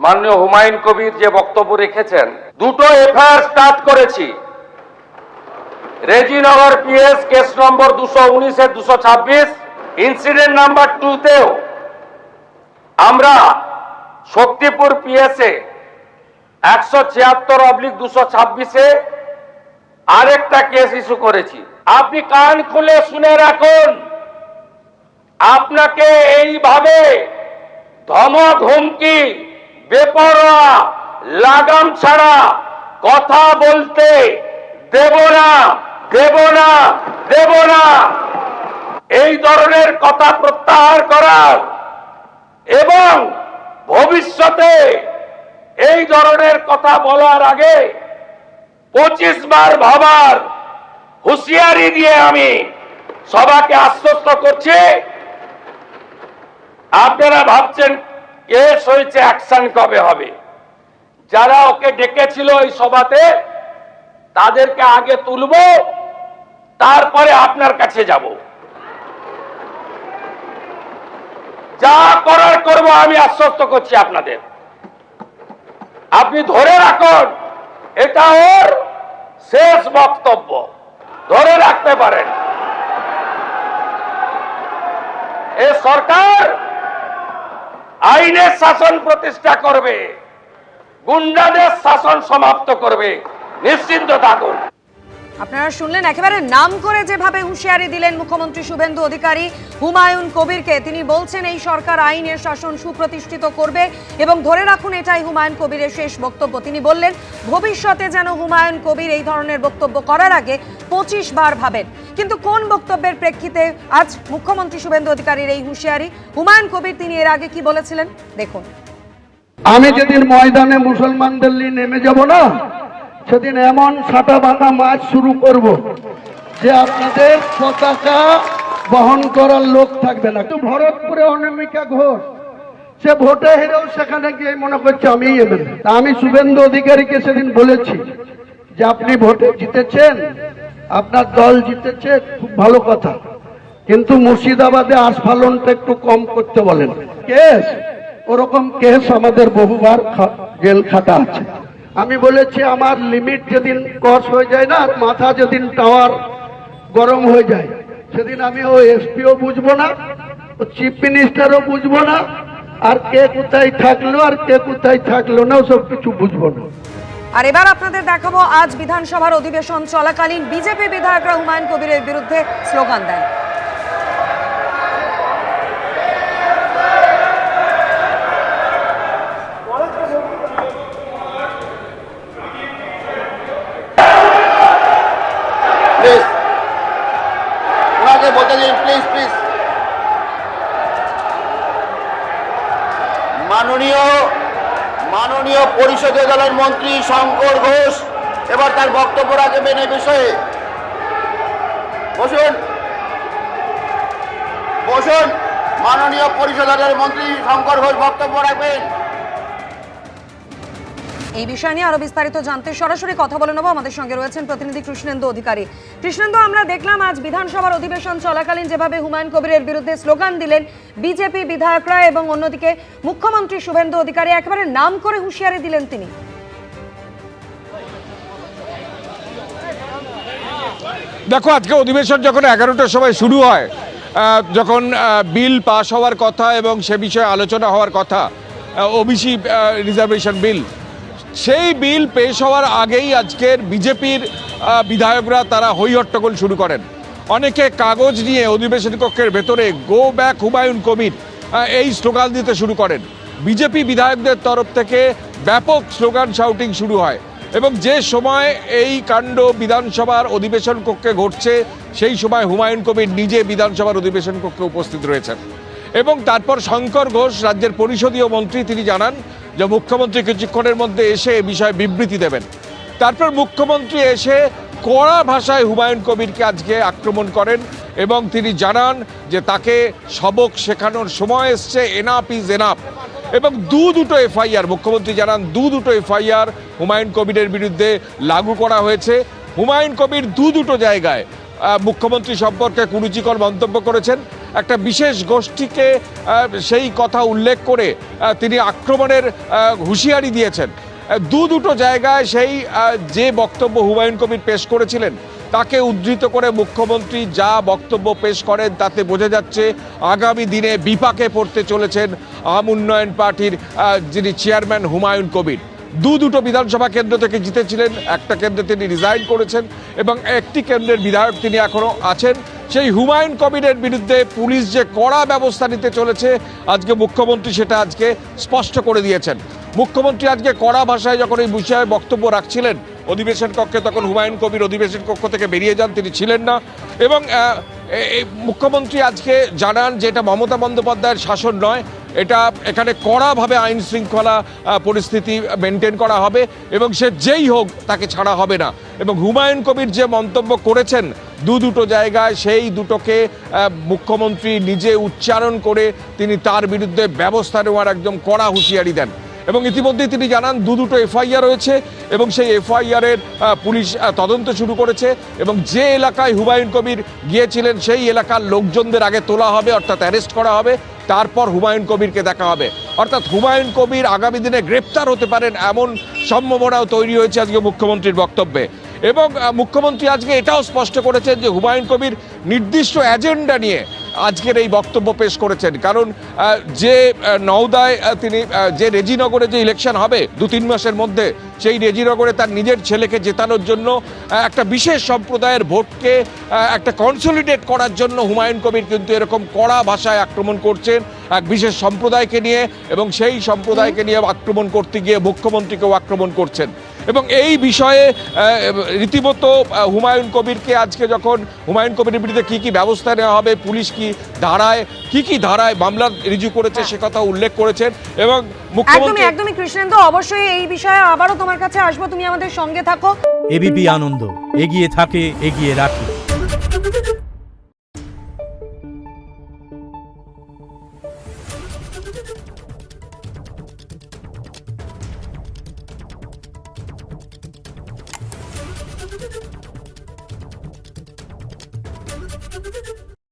মাননীয় হুমায়ুন কবির যে বক্তব্য রেখেছেন, দুটো এফআইআর স্টার্ট করেছি। Rejinagar PS case number 219 226, incident number 2 তেও আমরা শক্তিপুর পিএসএ 176/226 আরেকটা কেস ইস্যু করেছি। আপনি কান খুলে শুনে রাখুন, আপনাকে এইভাবে ধমক হুমকি বেপরোয়া লাগাম ছাড়া কথা বলতে দেব না, দেব না, দেব না। এই ধরনের কথা প্রত্যাহার করার এবং ভবিষ্যতে এই ধরনের কথা বলার আগে 25 বার ভাবার হুঁশিয়ারি দিয়ে আমি সবাইকে আশ্বস্ত করছি। আপনারা ভাবছেন কেস হয়েছে, অ্যাকশন কবে হবে? যারা ওকে ডেকেছিল এই সভাতে তাদেরকে আগে তুলব, তারপরে আপনার কাছে যাব। যা করার করব, আমি আশ্বস্ত করছি আপনাদের। আপনি ধরে রাখুন, এটা ওর শেষ বক্তব্য, ধরে রাখতে পারেন। এই সরকার আইনের শাসন প্রতিষ্ঠা করবে, গুন্ডাদের শাসন সমাপ্ত করবে, নিশ্চিন্ত থাকুন। আপনারা শুনলেন, একেবারে নাম করে যেভাবে হুঁশিয়ারি দিলেন মুখ্যমন্ত্রী শুভেন্দু অধিকারী হুমায়ুন কবিরকে। তিনি বলছেন এই সরকার আইনের শাসন সুপ্রতিষ্ঠিত করবে এবং ধরে রাখুন এটাই হুমায়ুন কবিরের শেষ বক্তব্য। তিনি বললেন ভবিষ্যতে যেন হুমায়ুন কবির এই ধরনের বক্তব্য করার আগে 25 বার ভাবেন। কিন্তু কোন বক্তব্যের প্রেক্ষিতে আজ মুখ্যমন্ত্রী শুভেন্দু অধিকারীর এই হুঁশিয়ারি? হুমায়ুন কবির তিনি এর আগে কি বলেছিলেন দেখুন। আমি যেদিন ময়দানে মুসলমানদের নিয়ে নেমে যাব না, সেদিন এমন সাটা বাঁধা মাছ শুরু করব যে আপনাদের পতাকা বহন করার লোক থাকবে না। ভরতপুরে অনামিকা ঘোষ সে ভোটে হেরেও সেখানে গিয়ে মনে করছে আমি এমএলএ। আমি শুভেন্দু অধিকারীকে সেদিন বলেছি যে আপনি ভোটে জিতেছেন, আপনার দল জিতেছে, খুব ভালো কথা, কিন্তু মুর্শিদাবাদে আস্ফালনটা একটু কম করতে বলেন। কেস ওরকম কেস আমাদের বহুবার জেল খাটা আছে। আমি বলেছি আমার লিমিট যেদিন ক্রস হয়ে যায় না, মাথা যেদিন টাওয়ার গরম হয়ে যায়, সেদিন আমি ও এসপিও বুঝবো না, ও চিফ মিনিস্টারও বুঝবো না, আর কে কোথায় থাকলো আর কে কোথায় থাকলো না সব কিছু বুঝবো না। আর এবার আপনাদের দেখাবো আজ বিধানসভার অধিবেশন চলাকালীন বিজেপি বিধায়করা হুমায়ুন কবিরের বিরুদ্ধে স্লোগান দেন। মাননীয় পরিষদীয় দলের মন্ত্রী শঙ্কর ঘোষ এবার তার বক্তব্য রাখবেন এই বিষয়ে। বসুন বসুন, মাননীয় পরিষদ দলের মন্ত্রী শঙ্কর ঘোষ বক্তব্য রাখবেন। এই বিষয় নিয়ে আরো বিস্তারিত জানতে সরাসরি কথা বলে নেব। আমাদের সঙ্গে রয়েছেন প্রতিনিধি কৃষ্ণেন্দু অধিকারী। কৃষ্ণেন্দু, আমরা দেখলাম আজ বিধানসভার অধিবেশন চলাকালীন যেভাবে হুমায়ুন কবিরের বিরুদ্ধে স্লোগান দিলেন বিজেপি বিধায়করা এবং অন্যদিকে মুখ্যমন্ত্রী শুভেন্দু অধিকারী একেবারে নাম করে হুঁশিয়ারি দিলেন তিনি। দেখো, আজকে অধিবেশন যখন 11টার সময় শুরু হয়, যখন বিল পাস হওয়ার কথা এবং সে বিষয়ে আলোচনা হওয়ার কথা, ওবিসি রিজার্ভেশন বিল, সেই বিল পেশ হওয়ার আগেই আজকের বিজেপির বিধায়করা তারা হই হট্টগোল শুরু করেন। অনেকে কাগজ নিয়ে অধিবেশন কক্ষের ভেতরে গো ব্যাক হুমায়ুন কবির এই স্লোগান দিতে শুরু করেন। বিজেপি বিধায়কদের তরফ থেকে ব্যাপক স্লোগান শাউটিং শুরু হয় এবং যে সময় এই কাণ্ড বিধানসভার অধিবেশন কক্ষে ঘটছে সেই সময় হুমায়ুন কবির নিজে বিধানসভার অধিবেশন কক্ষে উপস্থিত রয়েছেন। এবং তারপর শঙ্কর ঘোষ, রাজ্যের পরিষদীয় মন্ত্রী, তিনি জানান যে মুখ্যমন্ত্রী কিছুক্ষণের মধ্যে এসে এ বিষয়ে বিবৃতি দেবেন। তারপর মুখ্যমন্ত্রী এসে কড়া ভাষায় হুমায়ুন কবিরকে আজকে আক্রমণ করেন এবং তিনি জানান যে তাকে সবক শেখানোর সময় এসছে, এনাফ ইজ এনাফ। এবং দুটো এফআইআর, মুখ্যমন্ত্রী জানান দুটো এফআইআর হুমায়ুন কবিরের বিরুদ্ধে লাগু করা হয়েছে। হুমায়ুন কবির দুটো জায়গায় মুখ্যমন্ত্রী সম্পর্কে কুরুচিকর মন্তব্য করেছেন। একটা বিশেষ গোষ্ঠীকে সেই কথা উল্লেখ করে তিনি আক্রমণের হুঁশিয়ারি দিয়েছেন। দুটো জায়গায় সেই যে বক্তব্য হুমায়ুন কবির পেশ করেছিলেন তাকে উদ্ধৃত করে মুখ্যমন্ত্রী যা বক্তব্য পেশ করেন তাতে বোঝা যাচ্ছে আগামী দিনে বিপাকে পড়তে চলেছেন আম উন্নয়ন পার্টির যিনি চেয়ারম্যান হুমায়ুন কবির। দুটো বিধানসভা কেন্দ্র থেকে জিতেছিলেন, একটা কেন্দ্রে তিনি রিজাইন করেছেন এবং একটি কেন্দ্রের বিধায়ক তিনি এখনও আছেন। সেই হুমায়ুন কবিরের বিরুদ্ধে পুলিশ যে কড়া ব্যবস্থা নিতে চলেছে আজকে মুখ্যমন্ত্রী সেটা আজকে স্পষ্ট করে দিয়েছেন। মুখ্যমন্ত্রী আজকে কড়া ভাষায় যখন এই বিষয়ে বক্তব্য রাখছিলেন অধিবেশন কক্ষে, তখন হুমায়ুন কবির অধিবেশন কক্ষ থেকে বেরিয়ে যান, তিনি ছিলেন না। এবং মুখ্যমন্ত্রী আজকে জানান যে এটা মমতা বন্দ্যোপাধ্যায়ের শাসন নয়, এটা এখানে কড়াভাবে আইন শৃঙ্খলা পরিস্থিতি মেনটেন করা হবে এবং সে যেই হোক তাকে ছাড়া হবে না। এবং হুমায়ুন কবির যে মন্তব্য করেছেন দুটো জায়গায়, সেই দুটোকে মুখ্যমন্ত্রী নিজে উচ্চারণ করে তিনি তার বিরুদ্ধে ব্যবস্থা নেওয়ার একদম কড়া হুঁশিয়ারি দেন। এবং ইতিমধ্যেই তিনি জানান দুটো এফআইআর রয়েছে এবং সেই এফআইআরের পুলিশ তদন্ত শুরু করেছে এবং যে এলাকায় হুমায়ুন কবির গিয়েছিলেন সেই এলাকার লোকজনদের আগে তোলা হবে, অর্থাৎ অ্যারেস্ট করা হবে, তারপর হুমায়ুন কবিরকে দেখা হবে। অর্থাৎ হুমায়ুন কবির আগামী দিনে গ্রেপ্তার হতে পারেন এমন সম্ভাবনাও তৈরি হয়েছে আজকে মুখ্যমন্ত্রীর বক্তব্যে। এবং মুখ্যমন্ত্রী আজকে এটাও স্পষ্ট করেছেন যে হুমায়ুন কবির নির্দিষ্ট এজেন্ডা নিয়ে আজকের এই বক্তব্য পেশ করেছেন। কারণ যে নওদায় তিনি যে রেজিনগরে যে ইলেকশন হবে 2-3 মাসের মধ্যে, সেই রেজিনগরে তার নিজের ছেলেকে জেতানোর জন্য একটা বিশেষ সম্প্রদায়ের ভোটকে একটা কনসলিডেট করার জন্য হুমায়ুন কবির কিন্তু এরকম কড়া ভাষায় আক্রমণ করছেন এক বিশেষ সম্প্রদায়কে নিয়ে, এবং সেই সম্প্রদায়কে নিয়ে আক্রমণ করতে গিয়ে মুখ্যমন্ত্রীকেও আক্রমণ করছেন। এবং এই বিষয়ে রীতিমতো হুমায়ুন কবিরকে আজকে যখন হুমায়ুন কবিরের বিরুদ্ধে কী কী ব্যবস্থা নেওয়া হবে, পুলিশ কি ধারায় মামলা রিজু করেছে সে কথা উল্লেখ করেছেন। এবং মুখ্যমন্ত্রী একদমই কৃষ্ণেন্দু, অবশ্যই এই বিষয়ে আবারও তোমার কাছে আসবো, তুমি আমাদের সঙ্গে থাকো। এবিপি আনন্দ, এগিয়ে থাকে, এগিয়ে রাখে।